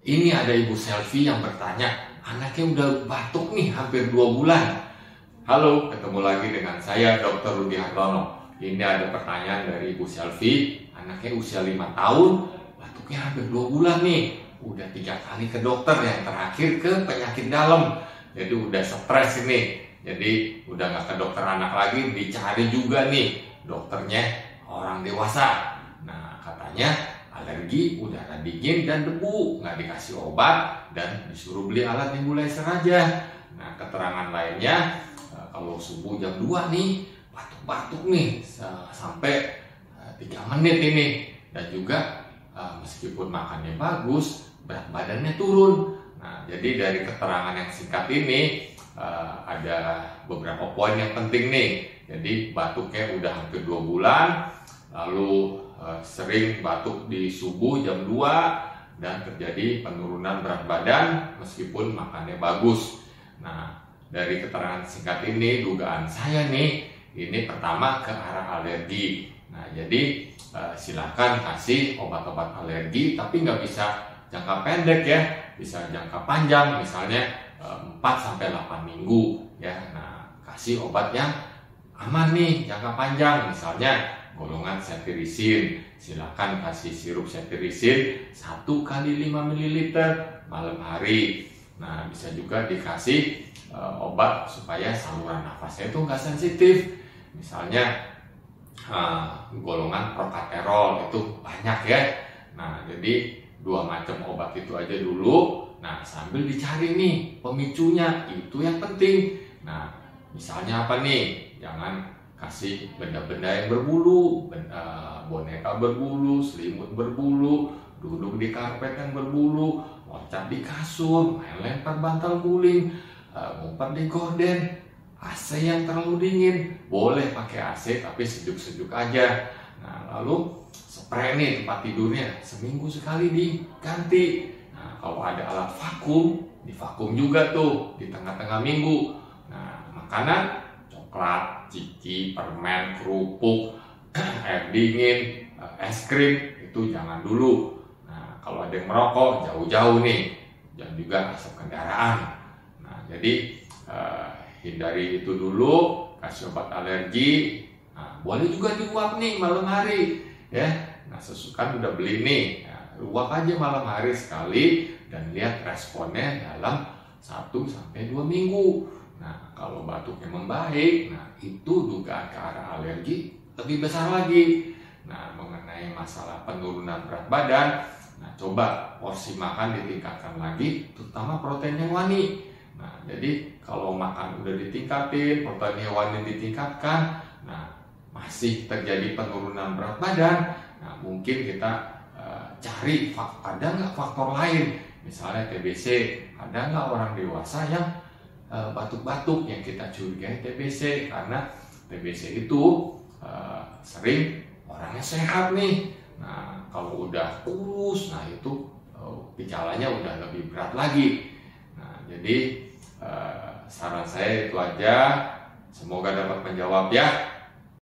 Ini ada Ibu Selvi yang bertanya, anaknya udah batuk nih hampir 2 bulan. Halo, ketemu lagi dengan saya Dr. Rudi Hartono. Ini ada pertanyaan dari Ibu Selvi, anaknya usia 5 tahun, batuknya hampir 2 bulan nih. Udah 3 kali ke dokter, yang terakhir ke penyakit dalam. Jadi udah stres ini. Jadi udah nggak ke dokter anak lagi, dicari juga nih dokternya orang dewasa. Nah, katanya alergi udara dingin dan debu, nggak dikasih obat dan disuruh beli alat nebulizer aja. Nah, keterangan lainnya kalau subuh jam 2 nih batuk-batuk nih sampai 3 menit ini, dan juga meskipun makannya bagus berat badannya turun. Nah, jadi dari keterangan yang singkat ini ada beberapa poin yang penting nih. Jadi batuknya udah hampir 2 bulan, lalu sering batuk di subuh jam 2 dan terjadi penurunan berat badan meskipun makannya bagus. Nah, dari keterangan singkat ini dugaan saya nih ini pertama ke arah alergi. Nah, jadi silakan kasih obat-obat alergi, tapi nggak bisa jangka pendek ya, bisa jangka panjang, misalnya 4-8 minggu ya. Nah, kasih obat yang aman nih jangka panjang, misalnya golongan cetirizine, silakan kasih sirup cetirizine 1 kali 5 ml malam hari. Nah, bisa juga dikasih obat supaya saluran nafasnya itu nggak sensitif, misalnya golongan prokaterol, itu banyak ya. Nah, jadi 2 macam obat itu aja dulu. Nah, sambil dicari nih pemicunya, itu yang penting. Nah, misalnya apa nih? Jangan kasih benda-benda yang berbulu, boneka berbulu, selimut berbulu, duduk di karpet yang berbulu, loncat di kasur, main lempar bantal guling, ngumpet di gorden. AC yang terlalu dingin, boleh pakai AC tapi sejuk-sejuk aja. Nah, lalu spray nih tempat tidurnya seminggu sekali diganti. Nah, kalau ada alat vakum, divakum juga tuh di tengah-tengah minggu. Nah, makanan coklat, ciki, permen, kerupuk, air dingin, es krim itu jangan dulu. Nah, kalau ada yang merokok jauh-jauh nih, dan juga asap kendaraan. Nah, jadi hindari itu dulu, kasih obat alergi. Nah, boleh juga diuap nih malam hari ya. Nah, kan udah beli nih, nah, uap aja malam hari sekali dan lihat responnya dalam 1-2 minggu. Nah, kalau batuknya membaik, nah itu dugaan ke arah alergi lebih besar lagi. Nah, mengenai masalah penurunan berat badan, nah coba porsi makan ditingkatkan lagi, terutama protein hewani. Nah, jadi kalau makan udah ditingkatin, protein hewani ditingkatkan, nah masih terjadi penurunan berat badan, nah mungkin kita cari ada nggak faktor lain, misalnya TBC, ada nggak orang dewasa yang batuk-batuk yang kita curigai TBC, karena TBC itu sering orangnya sehat nih. Nah, kalau udah kurus, nah itu gejalanya udah lebih berat lagi. Nah, jadi saran saya itu aja, semoga dapat menjawab ya.